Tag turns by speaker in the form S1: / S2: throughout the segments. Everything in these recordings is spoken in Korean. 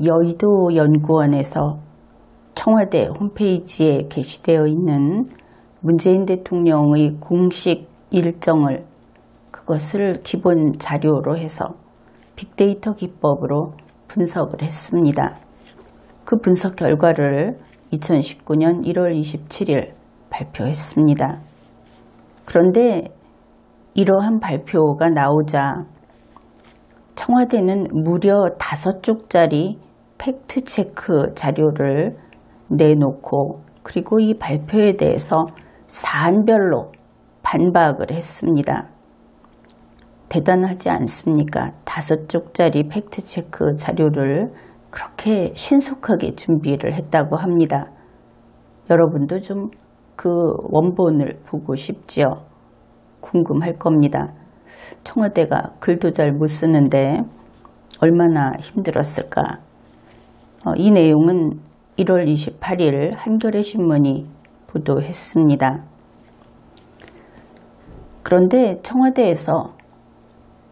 S1: 여의도 연구원에서 청와대 홈페이지에 게시되어 있는 문재인 대통령의 공식 일정을 그것을 기본 자료로 해서 빅데이터 기법으로 분석을 했습니다. 그 분석 결과를 2019년 1월 27일 발표했습니다. 그런데 이러한 발표가 나오자 청와대는 무려 5쪽짜리 팩트체크 자료를 내놓고 그리고 이 발표에 대해서 사안별로 반박을 했습니다. 대단하지 않습니까? 5쪽짜리 팩트체크 자료를 그렇게 신속하게 준비를 했다고 합니다. 여러분도 좀 그 원본을 보고 싶지요? 궁금할 겁니다. 청와대가 글도 잘 못 쓰는데 얼마나 힘들었을까? 이 내용은 1월 28일 한겨레신문이 보도했습니다. 그런데 청와대에서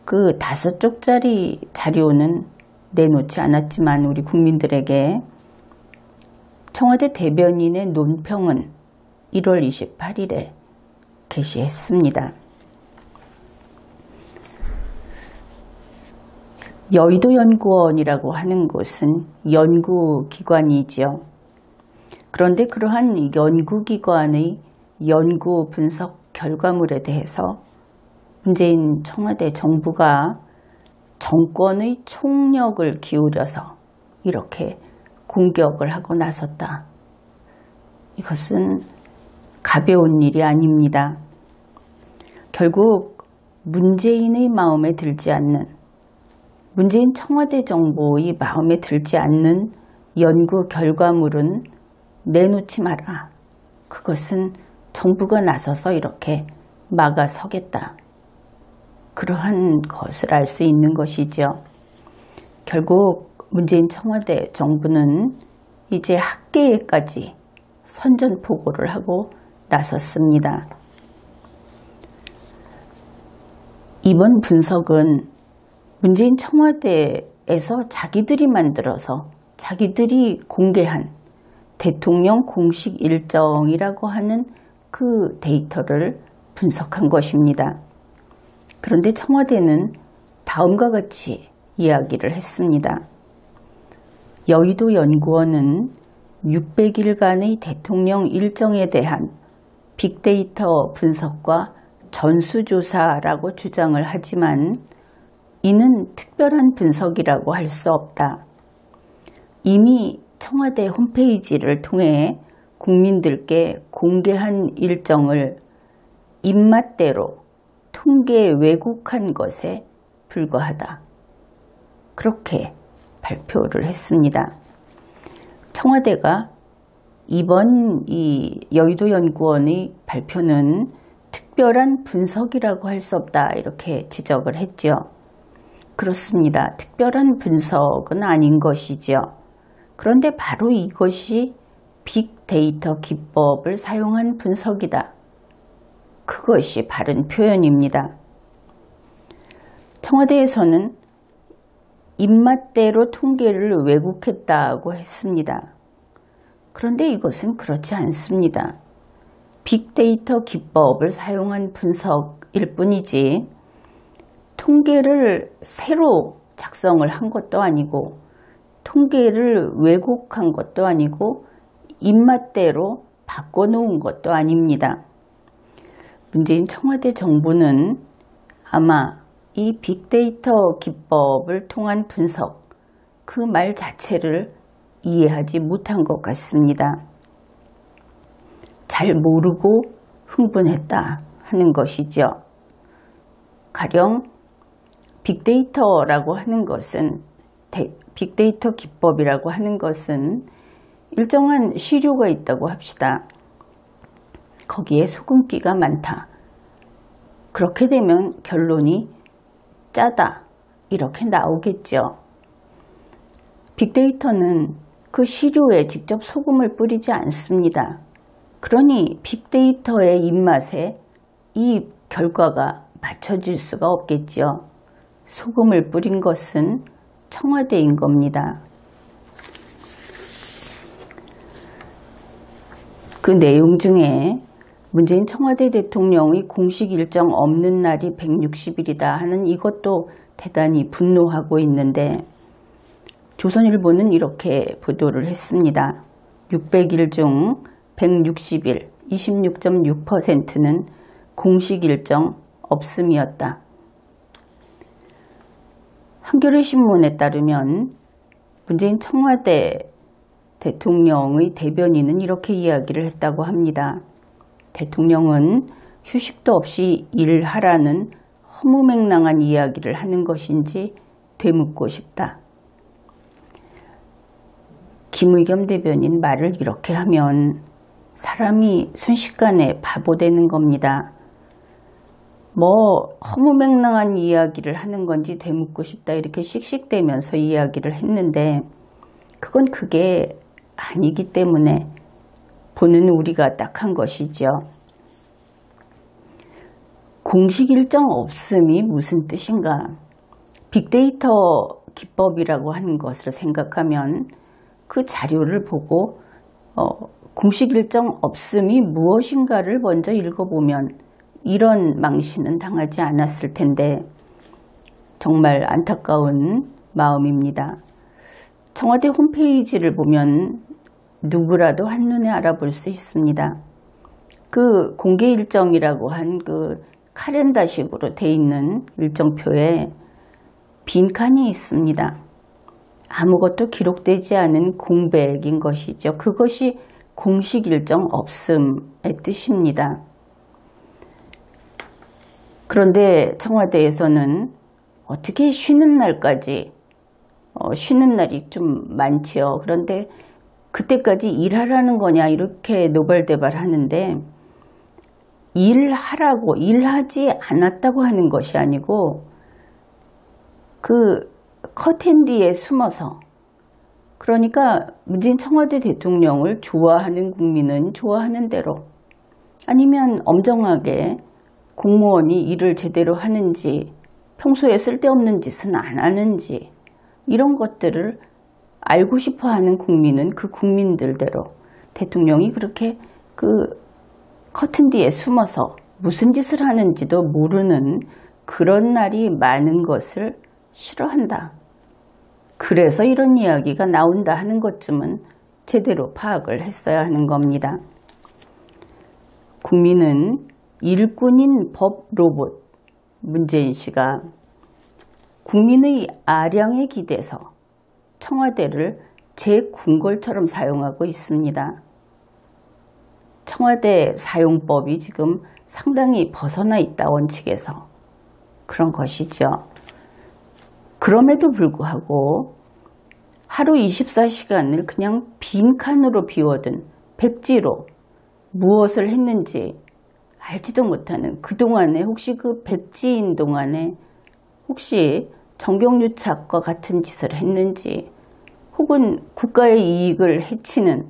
S1: 그 5쪽짜리 자료는 내놓지 않았지만 우리 국민들에게 청와대 대변인의 논평은 1월 28일에 게시했습니다. 여의도 연구원이라고 하는 곳은 연구기관이지요. 그런데 그러한 연구기관의 연구 분석 결과물에 대해서 문재인 청와대 정부가 정권의 총력을 기울여서 이렇게 공격을 하고 나섰다. 이것은 가벼운 일이 아닙니다. 결국 문재인의 마음에 들지 않는, 문재인 청와대 정부의 마음에 들지 않는 연구 결과물은 내놓지 마라. 그것은 정부가 나서서 이렇게 막아서겠다. 그러한 것을 알 수 있는 것이죠. 결국 문재인 청와대 정부는 이제 학계에까지 선전포고를 하고 나섰습니다. 이번 분석은 문재인 청와대에서 자기들이 만들어서 자기들이 공개한 대통령 공식 일정이라고 하는 그 데이터를 분석한 것입니다. 그런데 청와대는 다음과 같이 이야기를 했습니다. 여의도 연구원은 600일간의 대통령 일정에 대한 빅데이터 분석과 전수조사라고 주장을 하지만 이는 특별한 분석이라고 할 수 없다. 이미 청와대 홈페이지를 통해 국민들께 공개한 일정을 입맛대로 통계 왜곡한 것에 불과하다. 그렇게 발표를 했습니다. 청와대가 이번 이 여의도 연구원의 발표는 특별한 분석이라고 할 수 없다. 이렇게 지적을 했죠. 그렇습니다. 특별한 분석은 아닌 것이죠. 그런데 바로 이것이 빅데이터 기법을 사용한 분석이다. 그것이 바른 표현입니다. 청와대에서는 입맛대로 통계를 왜곡했다고 했습니다. 그런데 이것은 그렇지 않습니다. 빅데이터 기법을 사용한 분석일 뿐이지 통계를 새로 작성을 한 것도 아니고 통계를 왜곡한 것도 아니고 입맛대로 바꿔놓은 것도 아닙니다. 문재인 청와대 정부는 아마 이 빅데이터 기법을 통한 분석, 그 말 자체를 이해하지 못한 것 같습니다. 잘 모르고 흥분했다 하는 것이죠. 가령 빅데이터라고 하는 것은, 빅데이터 기법이라고 하는 것은 일정한 시료가 있다고 합시다. 거기에 소금기가 많다. 그렇게 되면 결론이 짜다. 이렇게 나오겠죠. 빅데이터는 그 시료에 직접 소금을 뿌리지 않습니다. 그러니 빅데이터의 입맛에 이 결과가 맞춰질 수가 없겠죠. 소금을 뿌린 것은 청와대인 겁니다. 그 내용 중에 문재인 청와대 대통령의 공식 일정 없는 날이 160일이다 하는 이것도 대단히 분노하고 있는데, 조선일보는 이렇게 보도를 했습니다. 600일 중 160일, 26.6%는 공식 일정 없음이었다. 한겨레 신문에 따르면 문재인 청와대 대통령의 대변인은 이렇게 이야기를 했다고 합니다. 대통령은 휴식도 없이 일하라는 허무맹랑한 이야기를 하는 것인지 되묻고 싶다. 김의겸 대변인 말을 이렇게 하면 사람이 순식간에 바보 되는 겁니다. 뭐 허무맹랑한 이야기를 하는 건지 되묻고 싶다 이렇게 씩씩대면서 이야기를 했는데, 그건 그게 아니기 때문에 보는 우리가 딱한 것이죠. 공식 일정 없음이 무슨 뜻인가? 빅데이터 기법이라고 하는 것을 생각하면 그 자료를 보고 공식 일정 없음이 무엇인가를 먼저 읽어보면 이런 망신은 당하지 않았을 텐데, 정말 안타까운 마음입니다. 청와대 홈페이지를 보면 누구라도 한눈에 알아볼 수 있습니다. 그 공개 일정이라고 한 그 카렌다식으로 돼 있는 일정표에 빈칸이 있습니다. 아무것도 기록되지 않은 공백인 것이죠. 그것이 공식 일정 없음의 뜻입니다. 그런데 청와대에서는 어떻게 쉬는 날까지, 쉬는 날이 좀 많지요. 그런데 그때까지 일하라는 거냐 이렇게 노발대발 하는데, 일하라고, 일하지 않았다고 하는 것이 아니고 그 커튼 뒤에 숨어서, 그러니까 문재인 청와대 대통령을 좋아하는 국민은 좋아하는 대로, 아니면 엄정하게 공무원이 일을 제대로 하는지, 평소에 쓸데없는 짓은 안 하는지, 이런 것들을 알고 싶어하는 국민은 그 국민들대로, 대통령이 그렇게 그 커튼 뒤에 숨어서 무슨 짓을 하는지도 모르는 그런 날이 많은 것을 싫어한다. 그래서 이런 이야기가 나온다 하는 것쯤은 제대로 파악을 했어야 하는 겁니다. 국민은 일꾼인 법 로봇 문재인 씨가 국민의 아량에 기대서 청와대를 제 궁궐처럼 사용하고 있습니다. 청와대 사용법이 지금 상당히 벗어나 있다, 원칙에서. 그런 것이죠. 그럼에도 불구하고 하루 24시간을 그냥 빈칸으로 비워둔 백지로 무엇을 했는지 알지도 못하는, 그동안에 혹시 그 백지인 동안에 혹시 정경유착과 같은 짓을 했는지, 혹은 국가의 이익을 해치는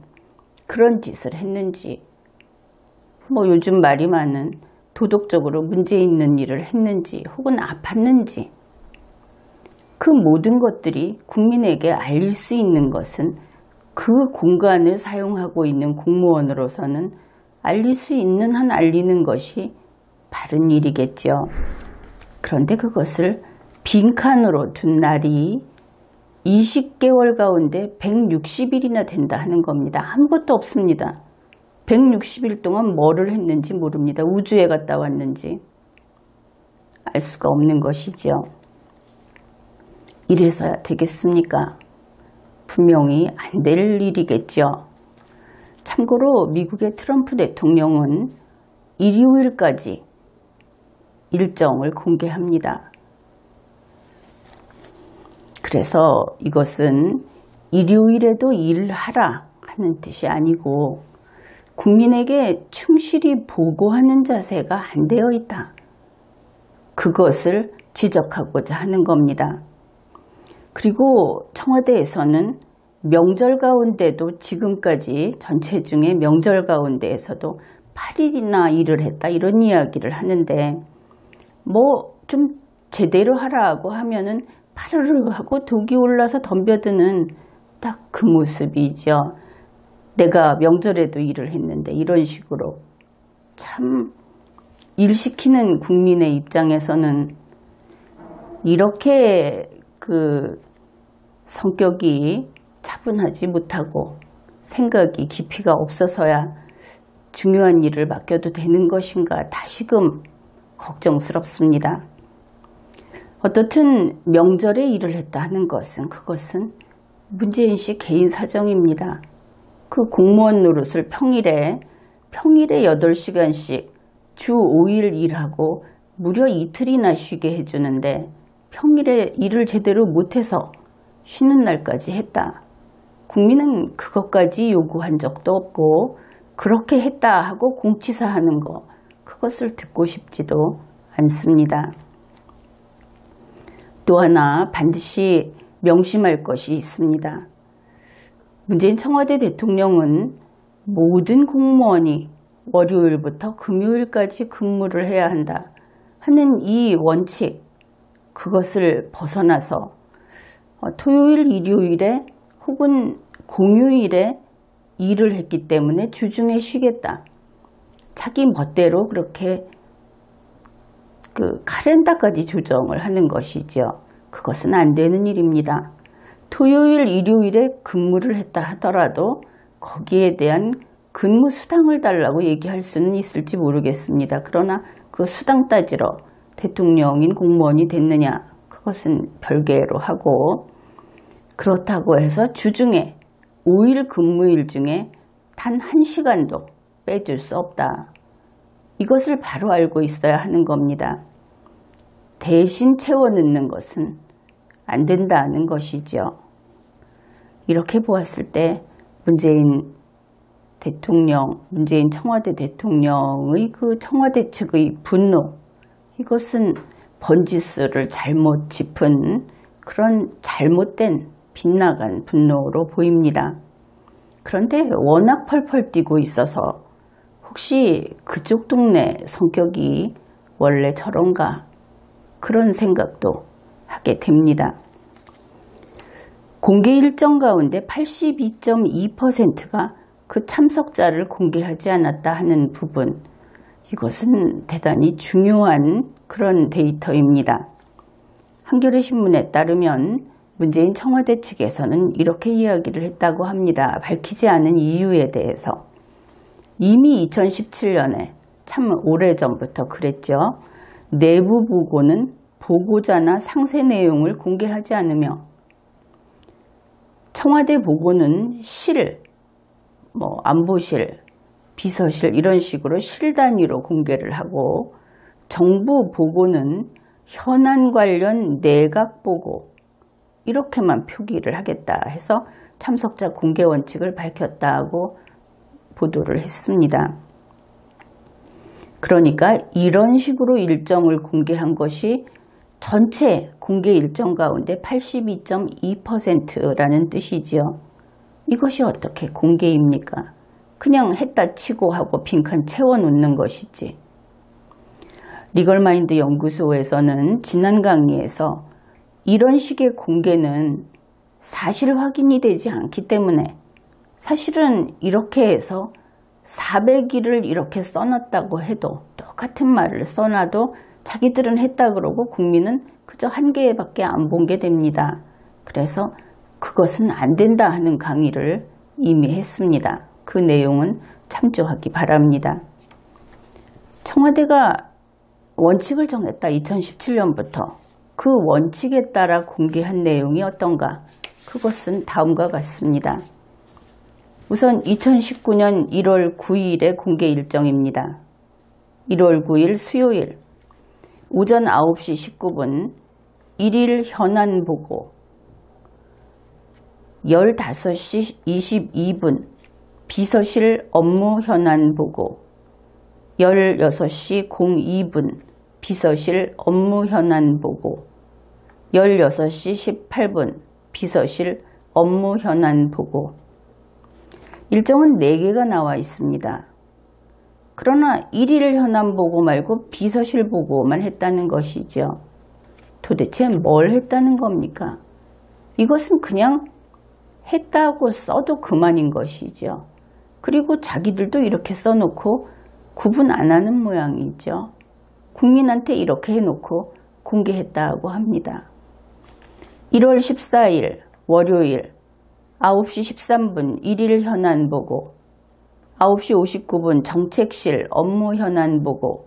S1: 그런 짓을 했는지, 뭐 요즘 말이 많은 도덕적으로 문제 있는 일을 했는지, 혹은 아팠는지, 그 모든 것들이 국민에게 알릴 수 있는 것은 그 공간을 사용하고 있는 공무원으로서는 알릴 수 있는 한 알리는 것이 바른 일이겠죠. 그런데 그것을 빈칸으로 둔 날이 20개월 가운데 160일이나 된다 하는 겁니다. 아무것도 없습니다. 160일 동안 뭐를 했는지 모릅니다. 우주에 갔다 왔는지 알 수가 없는 것이죠. 이래서야 되겠습니까? 분명히 안 될 일이겠죠. 참고로 미국의 트럼프 대통령은 일요일까지 일정을 공개합니다. 그래서 이것은 일요일에도 일하라 하는 뜻이 아니고 국민에게 충실히 보고하는 자세가 안 되어 있다. 그것을 지적하고자 하는 겁니다. 그리고 청와대에서는 명절 가운데도 지금까지 전체 중에 명절 가운데에서도 8일이나 일을 했다 이런 이야기를 하는데, 뭐 좀 제대로 하라고 하면은 파르르 하고 독이 올라서 덤벼드는 딱 그 모습이죠. 내가 명절에도 일을 했는데 이런 식으로 참 일 시키는 국민의 입장에서는 이렇게 그 성격이 차분하지 못하고 생각이 깊이가 없어서야 중요한 일을 맡겨도 되는 것인가 다시금 걱정스럽습니다. 어떻든 명절에 일을 했다 하는 것은 그것은 문재인 씨 개인 사정입니다. 그 공무원 노릇을 평일에 8시간씩 주 5일 일하고 무려 이틀이나 쉬게 해주는데 평일에 일을 제대로 못해서 쉬는 날까지 했다. 국민은 그것까지 요구한 적도 없고 그렇게 했다 하고 공치사하는 거 그것을 듣고 싶지도 않습니다. 또 하나 반드시 명심할 것이 있습니다. 문재인 청와대 대통령은 모든 공무원이 월요일부터 금요일까지 근무를 해야 한다 하는 이 원칙 그것을 벗어나서 토요일, 일요일에 혹은 공휴일에 일을 했기 때문에 주중에 쉬겠다. 자기 멋대로 그렇게 그 카렌다까지 조정을 하는 것이죠. 그것은 안 되는 일입니다. 토요일, 일요일에 근무를 했다 하더라도 거기에 대한 근무 수당을 달라고 얘기할 수는 있을지 모르겠습니다. 그러나 그 수당 따지러 대통령인 공무원이 됐느냐 그것은 별개로 하고 그렇다고 해서 주중에 5일 근무일 중에 단 1시간도 빼줄 수 없다. 이것을 바로 알고 있어야 하는 겁니다. 대신 채워넣는 것은 안 된다는 것이죠. 이렇게 보았을 때 문재인 청와대 대통령의 그 청와대 측의 분노 이것은 번지수를 잘못 짚은 그런 잘못된 빗나간 분노로 보입니다. 그런데 워낙 펄펄 뛰고 있어서 혹시 그쪽 동네 성격이 원래 저런가 그런 생각도 하게 됩니다. 공개 일정 가운데 82.2%가 그 참석자를 공개하지 않았다 하는 부분 이것은 대단히 중요한 그런 데이터입니다. 한겨레 신문에 따르면 문재인 청와대 측에서는 이렇게 이야기를 했다고 합니다. 밝히지 않은 이유에 대해서. 이미 2017년에 참 오래전부터 그랬죠. 내부 보고는 보고자나 상세 내용을 공개하지 않으며 청와대 보고는 실, 안보실, 비서실 이런 식으로 실 단위로 공개를 하고 정부 보고는 현안 관련 내각 보고 이렇게만 표기를 하겠다 해서 참석자 공개 원칙을 밝혔다고 보도를 했습니다. 그러니까 이런 식으로 일정을 공개한 것이 전체 공개 일정 가운데 82.2%라는 뜻이지요. 이것이 어떻게 공개입니까? 그냥 했다 치고 하고 빈칸 채워놓는 것이지. 리걸마인드 연구소에서는 지난 강의에서 이런 식의 공개는 사실 확인이 되지 않기 때문에 사실은 이렇게 해서 400일을 이렇게 써놨다고 해도 똑같은 말을 써놔도 자기들은 했다 그러고 국민은 그저 1개밖에 안 본 게 됩니다. 그래서 그것은 안 된다 하는 강의를 이미 했습니다. 그 내용은 참조하기 바랍니다. 청와대가 원칙을 정했다. 2017년부터. 그 원칙에 따라 공개한 내용이 어떤가? 그것은 다음과 같습니다. 우선 2019년 1월 9일의 공개 일정입니다. 1월 9일 수요일 오전 9시 19분 1일 현안 보고 15시 22분 비서실 업무 현안 보고 16시 02분 비서실 업무 현안 보고 16시 18분 비서실 업무 현안 보고 일정은 4개가 나와 있습니다. 그러나 1일 현안 보고 말고 비서실 보고만 했다는 것이죠. 도대체 뭘 했다는 겁니까? 이것은 그냥 했다고 써도 그만인 것이죠. 그리고 자기들도 이렇게 써놓고 구분 안 하는 모양이죠. 국민한테 이렇게 해놓고 공개했다고 합니다. 1월 14일 월요일 9시 13분 1일 현안 보고, 9시 59분 정책실 업무 현안 보고,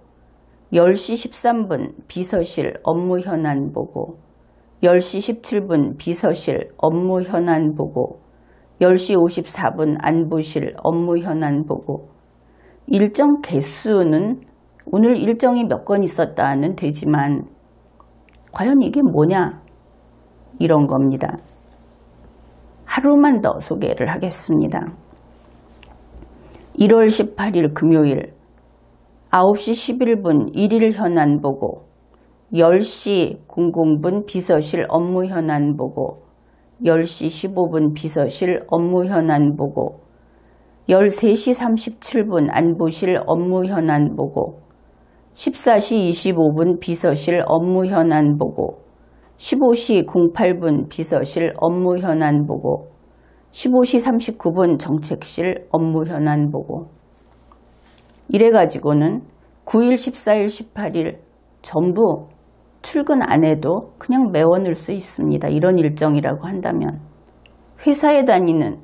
S1: 10시 13분 비서실 업무 현안 보고, 10시 17분 비서실 업무 현안 보고, 10시 54분 안보실 업무 현안 보고. 일정 개수는 오늘 일정이 몇 건 있었다는 되지만 과연 이게 뭐냐? 이런 겁니다. 하루만 더 소개를 하겠습니다. 1월 18일 금요일 9시 11분 1일 현안 보고, 10시 00분 비서실 업무 현안 보고, 10시 15분 비서실 업무 현안 보고, 13시 37분 안보실 업무 현안 보고, 14시 25분 비서실 업무 현안 보고, 15시 08분 비서실 업무 현안 보고, 15시 39분 정책실 업무 현안 보고. 이래가지고는 9일, 14일, 18일 전부 출근 안 해도 그냥 메워넣을 수 있습니다. 이런 일정이라고 한다면. 회사에 다니는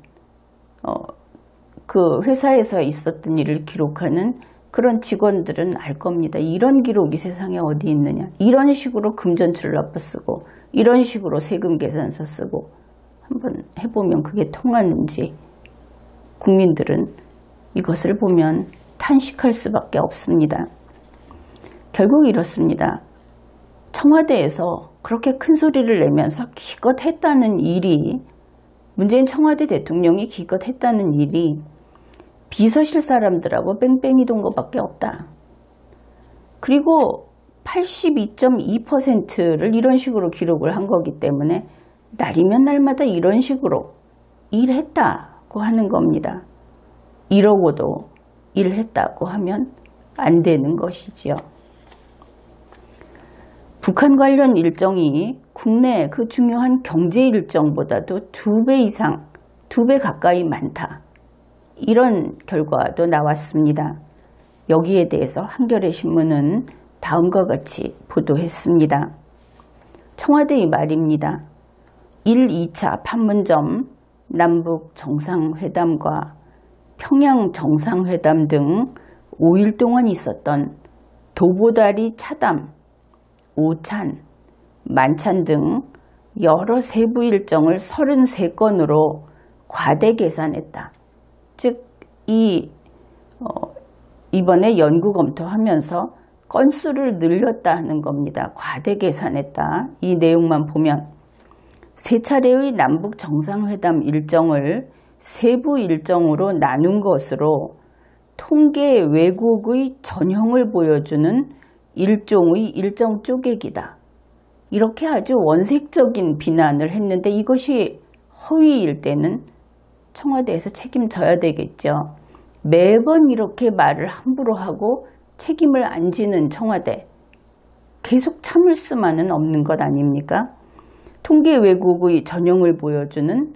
S1: 그 회사에서 있었던 일을 기록하는 그런 직원들은 알 겁니다. 이런 기록이 세상에 어디 있느냐. 이런 식으로 금전출납부 쓰고, 이런 식으로 세금 계산서 쓰고, 한번 해보면 그게 통하는지 국민들은 이것을 보면 탄식할 수밖에 없습니다. 결국 이렇습니다. 청와대에서 그렇게 큰 소리를 내면서 기껏 했다는 일이, 문재인 청와대 대통령이 기껏 했다는 일이 비서실 사람들하고 뺑뺑이 돈 것밖에 없다. 그리고 82.2%를 이런 식으로 기록을 한 거기 때문에 날이면 날마다 이런 식으로 일했다고 하는 겁니다. 이러고도 일했다고 하면 안 되는 것이지요. 북한 관련 일정이 국내 그 중요한 경제 일정보다도 2배 이상, 2배 가까이 많다. 이런 결과도 나왔습니다. 여기에 대해서 한겨레 신문은 다음과 같이 보도했습니다. 청와대의 말입니다. 1, 2차 판문점 남북 정상회담과 평양 정상회담 등 5일 동안 있었던 도보다리 차담, 오찬, 만찬 등 여러 세부 일정을 33건으로 과대 계산했다. 즉, 이번에 연구 검토하면서 건수를 늘렸다 하는 겁니다. 과대 계산했다. 이 내용만 보면 세 차례의 남북 정상회담 일정을 세부 일정으로 나눈 것으로 통계 왜곡의 전형을 보여주는 일종의 일정 쪼개기다. 이렇게 아주 원색적인 비난을 했는데, 이것이 허위일 때는 청와대에서 책임져야 되겠죠. 매번 이렇게 말을 함부로 하고 책임을 안 지는 청와대, 계속 참을 수만은 없는 것 아닙니까? 통계 왜곡의 전형을 보여주는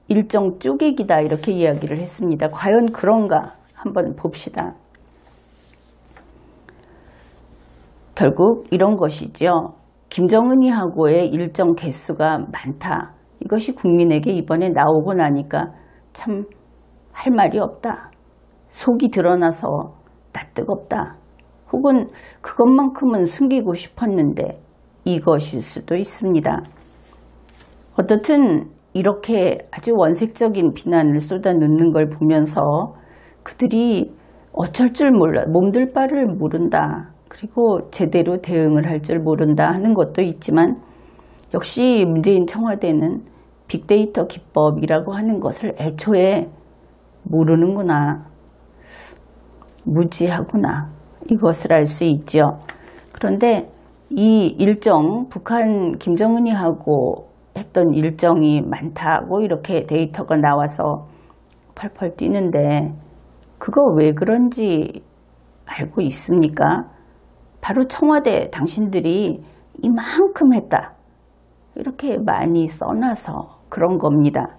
S1: 일정 쪼개기다, 이렇게 이야기를 했습니다. 과연 그런가 한번 봅시다. 결국 이런 것이죠. 김정은이하고의 일정 개수가 많다. 이것이 국민에게 이번에 나오고 나니까 참 할 말이 없다. 속이 드러나서 낯뜨겁다. 혹은 그것만큼은 숨기고 싶었는데 이것일 수도 있습니다. 어떻든 이렇게 아주 원색적인 비난을 쏟아놓는 걸 보면서 그들이 어쩔 줄 몰라, 몸둘 바를 모른다. 그리고 제대로 대응을 할 줄 모른다 하는 것도 있지만, 역시 문재인 청와대는 빅데이터 기법이라고 하는 것을 애초에 모르는구나, 무지하구나, 이것을 알 수 있죠. 그런데 이 일정, 북한 김정은이 하고 했던 일정이 많다고 이렇게 데이터가 나와서 펄펄 뛰는데, 그거 왜 그런지 알고 있습니까? 바로 청와대 당신들이 이만큼 했다, 이렇게 많이 써놔서 그런 겁니다.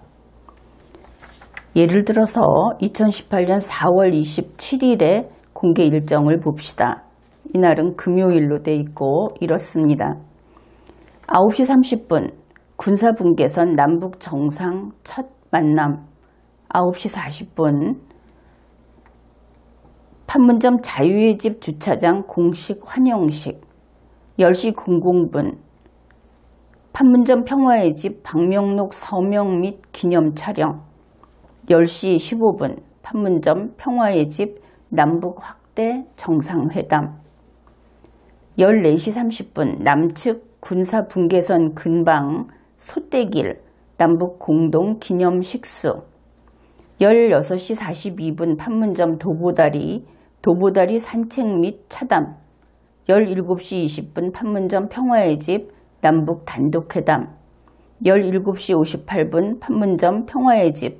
S1: 예를 들어서 2018년 4월 27일에 공개 일정을 봅시다. 이날은 금요일로 돼 있고 이렇습니다. 9시 30분 군사분계선 남북 정상 첫 만남. 9시 40분 판문점 자유의 집 주차장 공식 환영식. 10시 00분 판문점 평화의 집 박명록 서명 및 기념 촬영. 10시 15분 판문점 평화의 집 남북 확대 정상회담. 14시 30분 남측 군사분계선 근방 소떼길 남북 공동 기념 식수. 16시 42분 판문점 도보다리 산책 및 차담. 17시 20분 판문점 평화의 집 남북 단독회담. 17시 58분 판문점 평화의 집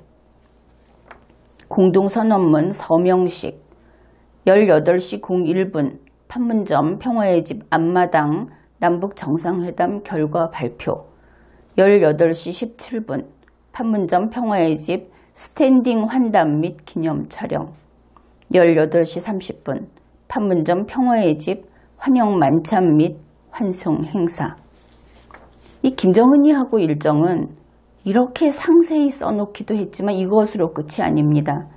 S1: 공동선언문 서명식. 18시 01분 판문점 평화의 집 앞마당 남북 정상회담 결과 발표. 18시 17분 판문점 평화의 집 스탠딩 환담 및 기념 촬영. 18시 30분 판문점 평화의 집 환영 만찬 및 환송 행사. 이 김정은이 하고 일정은 이렇게 상세히 써놓기도 했지만 이것으로 끝이 아닙니다.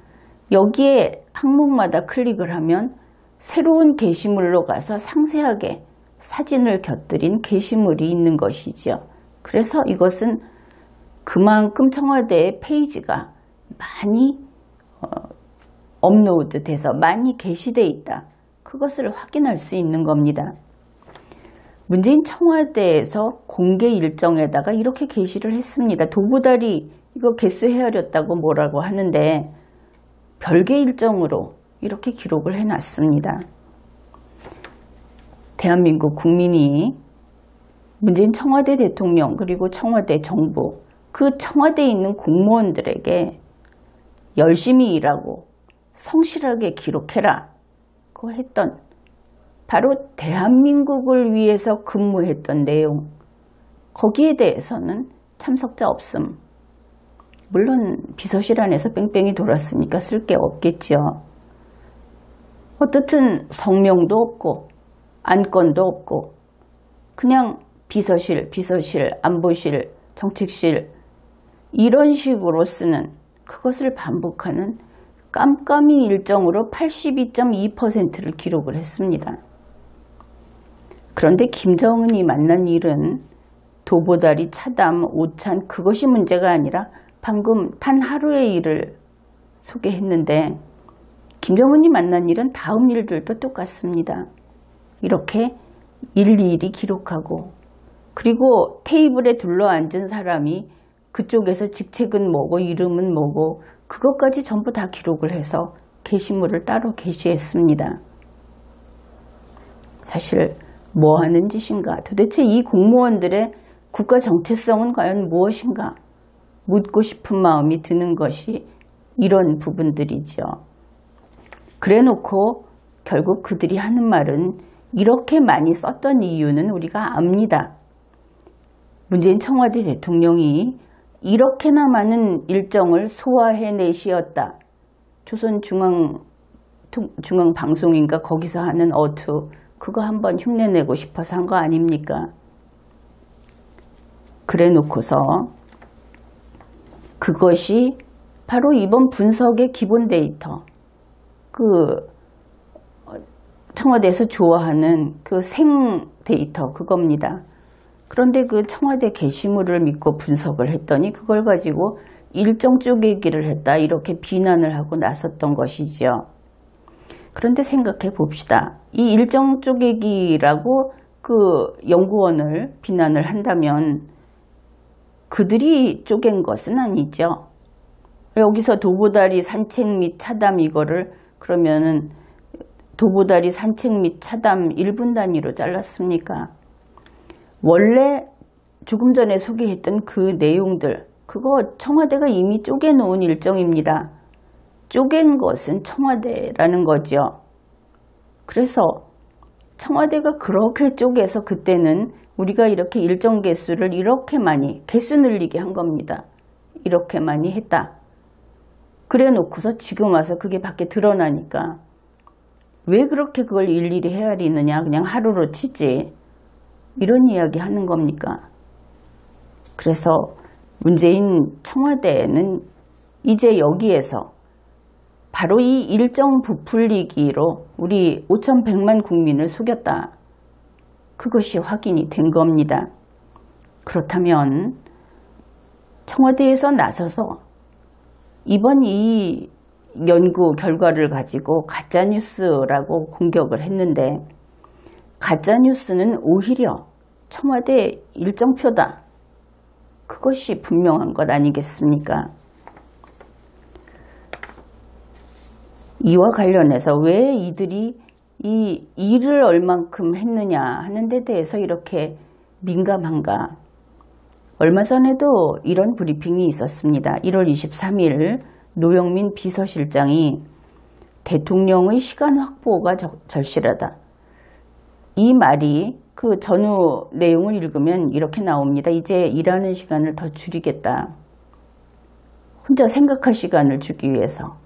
S1: 여기에 항목마다 클릭을 하면 새로운 게시물로 가서 상세하게 사진을 곁들인 게시물이 있는 것이죠. 그래서 이것은 그만큼 청와대의 페이지가 많이 업로드돼서 많이 게시되어 있다. 그것을 확인할 수 있는 겁니다. 문재인 청와대에서 공개 일정에다가 이렇게 게시를 했습니다. 도보다리 이거 개수 헤아렸다고 뭐라고 하는데 별개 일정으로 이렇게 기록을 해놨습니다. 대한민국 국민이 문재인 청와대 대통령 그리고 청와대 정부 그 청와대에 있는 공무원들에게 열심히 일하고 성실하게 기록해라 고 했던 바로 대한민국을 위해서 근무했던 내용, 거기에 대해서는 참석자 없음. 물론 비서실 안에서 뺑뺑이 돌았으니까 쓸 게 없겠죠. 어떻든 성명도 없고 안건도 없고 그냥 비서실, 안보실, 정책실 이런 식으로 쓰는 그것을 반복하는 깜깜이 일정으로 82.2%를 기록을 했습니다. 그런데 김정은이 만난 일은 도보다리, 차담, 오찬 그것이 문제가 아니라 방금 단 하루의 일을 소개했는데 김정은이 만난 일은 다음 일들도 똑같습니다. 이렇게 일일이 기록하고 그리고 테이블에 둘러앉은 사람이 그쪽에서 직책은 뭐고 이름은 뭐고 그것까지 전부 다 기록을 해서 게시물을 따로 게시했습니다. 사실 뭐 하는 짓인가? 도대체 이 공무원들의 국가 정체성은 과연 무엇인가? 묻고 싶은 마음이 드는 것이 이런 부분들이죠. 그래놓고 결국 그들이 하는 말은 이렇게 많이 썼던 이유는 우리가 압니다. 문재인 청와대 대통령이 이렇게나 많은 일정을 소화해내시었다. 조선중앙방송인가 거기서 하는 어투 그거 한번 흉내내고 싶어서 한 거 아닙니까? 그래 놓고서 그것이 바로 이번 분석의 기본 데이터, 청와대에서 좋아하는 그 생 데이터 그겁니다. 그런데 그 청와대 게시물을 믿고 분석을 했더니 그걸 가지고 일정 쪼개기를 했다 이렇게 비난을 하고 나섰던 것이죠. 그런데 생각해 봅시다. 이 일정 쪼개기라고 그 연구원을 비난을 한다면 그들이 쪼갠 것은 아니죠. 여기서 도보다리 산책 및 차담 이거를 그러면은 도보다리 산책 및 차담 1분 단위로 잘랐습니까? 원래 조금 전에 소개했던 그 내용들 그거 청와대가 이미 쪼개놓은 일정입니다. 쪼갠 것은 청와대라는 거죠. 그래서 청와대가 그렇게 쪼개서 그때는 우리가 이렇게 일정 개수를 이렇게 많이 개수 늘리게 한 겁니다. 이렇게 많이 했다. 그래 놓고서 지금 와서 그게 밖에 드러나니까 왜 그렇게 그걸 일일이 헤아리느냐, 그냥 하루로 치지, 이런 이야기 하는 겁니까? 그래서 문재인 청와대는 이제 여기에서 바로 이 일정 부풀리기로 우리 5,100만 국민을 속였다. 그것이 확인이 된 겁니다. 그렇다면 청와대에서 나서서 이번 이 연구 결과를 가지고 가짜뉴스라고 공격을 했는데, 가짜뉴스는 오히려 청와대 일정표다. 그것이 분명한 것 아니겠습니까? 이와 관련해서 왜 이들이 이 일을 얼만큼 했느냐 하는 데 대해서 이렇게 민감한가? 얼마 전에도 이런 브리핑이 있었습니다. 1월 23일 노영민 비서실장이 대통령의 시간 확보가 절실하다. 이 말이 그 전후 내용을 읽으면 이렇게 나옵니다. 이제 일하는 시간을 더 줄이겠다. 혼자 생각할 시간을 주기 위해서.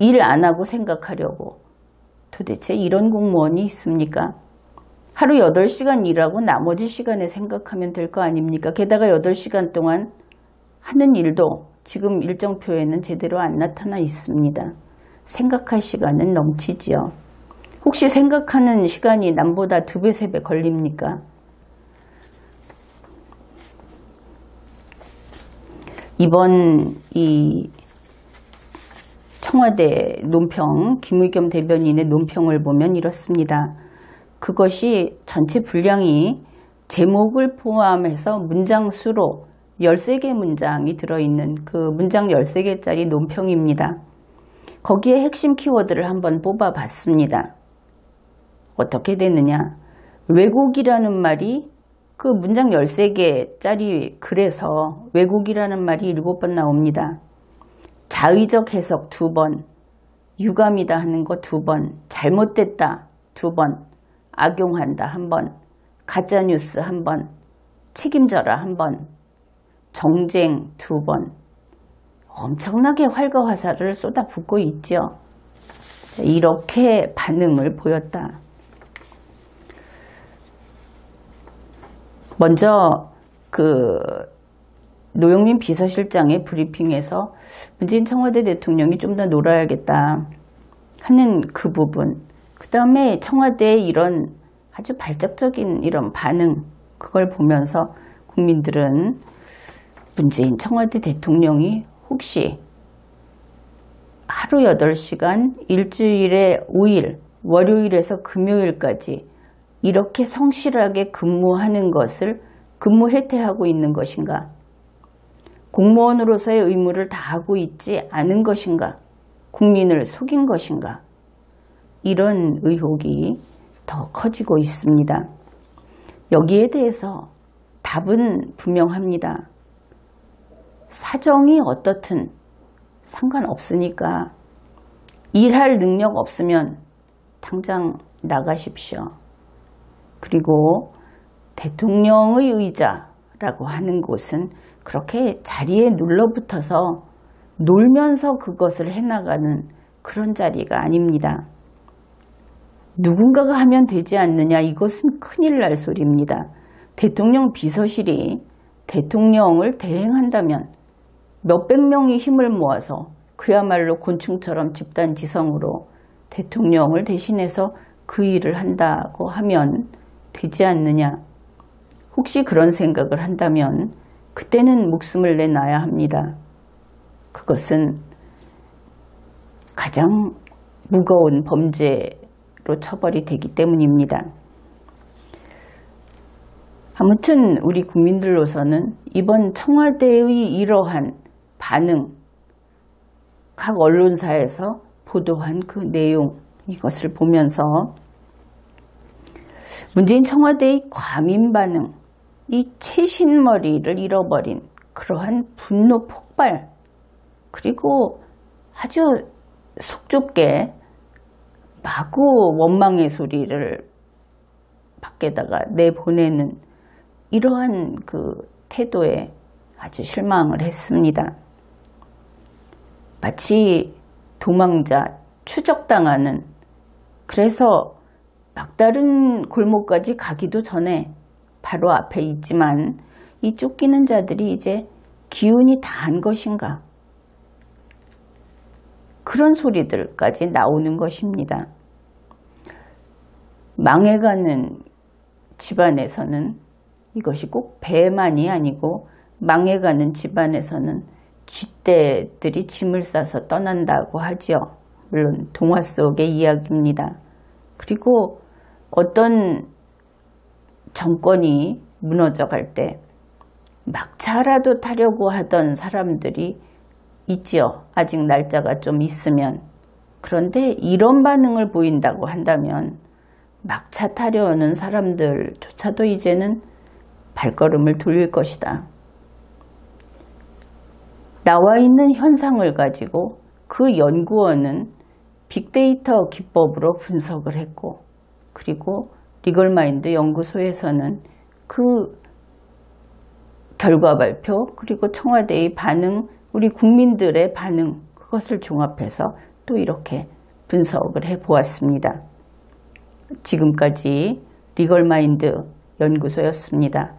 S1: 일 안 하고 생각하려고. 도대체 이런 공무원이 있습니까? 하루 8시간 일하고 나머지 시간에 생각하면 될 거 아닙니까? 게다가 8시간 동안 하는 일도 지금 일정표에는 제대로 안 나타나 있습니다. 생각할 시간은 넘치지요. 혹시 생각하는 시간이 남보다 2배, 3배 걸립니까? 이번 이 청와대 논평, 김의겸 대변인의 논평을 보면 이렇습니다. 그것이 전체 분량이 제목을 포함해서 문장 수로 13개 문장이 들어있는 그 문장 13개짜리 논평입니다. 거기에 핵심 키워드를 한번 뽑아봤습니다. 어떻게 되느냐? 왜곡이라는 말이 그 문장 13개짜리 글에서 왜곡이라는 말이 7번 나옵니다. 자의적 해석 2번, 유감이다 하는 거 2번, 잘못됐다 2번, 악용한다 1번, 가짜뉴스 1번, 책임져라 1번, 정쟁 2번. 엄청나게 활과 화살을 쏟아붓고 있죠. 이렇게 반응을 보였다. 먼저 그 노영민 비서실장의 브리핑에서 문재인 청와대 대통령이 좀 더 놀아야겠다 하는 그 부분, 그 다음에 청와대의 이런 아주 발작적인 이런 반응, 그걸 보면서 국민들은 문재인 청와대 대통령이 혹시 하루 8시간, 일주일에 5일, 월요일에서 금요일까지 이렇게 성실하게 근무하는 것을 근무 해태하고 있는 것인가? 공무원으로서의 의무를 다하고 있지 않은 것인가? 국민을 속인 것인가? 이런 의혹이 더 커지고 있습니다. 여기에 대해서 답은 분명합니다. 사정이 어떻든 상관없으니까 일할 능력 없으면 당장 나가십시오. 그리고 대통령의 의자라고 하는 곳은 그렇게 자리에 눌러붙어서 놀면서 그것을 해나가는 그런 자리가 아닙니다. 누군가가 하면 되지 않느냐, 이것은 큰일 날 소리입니다. 대통령 비서실이 대통령을 대행한다면 몇백 명이 힘을 모아서 그야말로 곤충처럼 집단지성으로 대통령을 대신해서 그 일을 한다고 하면 되지 않느냐. 혹시 그런 생각을 한다면 그때는 목숨을 내놔야 합니다. 그것은 가장 무거운 범죄로 처벌이 되기 때문입니다. 아무튼 우리 국민들로서는 이번 청와대의 이러한 반응, 각 언론사에서 보도한 그 내용, 이것을 보면서 문재인 청와대의 과민 반응, 이 채신머리를 잃어버린 그러한 분노 폭발, 그리고 아주 속 좁게 마구 원망의 소리를 밖에다가 내보내는 이러한 그 태도에 아주 실망을 했습니다. 마치 도망자, 추적당하는, 그래서 막다른 골목까지 가기도 전에 바로 앞에 있지만 이 쫓기는 자들이 이제 기운이 다한 것인가, 그런 소리들까지 나오는 것입니다. 망해가는 집안에서는 이것이 꼭 배만이 아니고 망해가는 집안에서는 쥐떼들이 짐을 싸서 떠난다고 하지요. 물론 동화 속의 이야기입니다. 그리고 어떤 정권이 무너져갈 때 막차라도 타려고 하던 사람들이 있지요. 아직 날짜가 좀 있으면. 그런데 이런 반응을 보인다고 한다면 막차 타려오는 사람들조차도 이제는 발걸음을 돌릴 것이다. 나와 있는 현상을 가지고 그 연구원은 빅데이터 기법으로 분석을 했고, 그리고 리걸마인드 연구소에서는 그 결과 발표, 그리고 청와대의 반응, 우리 국민들의 반응, 그것을 종합해서 또 이렇게 분석을 해보았습니다. 지금까지 리걸마인드 연구소였습니다.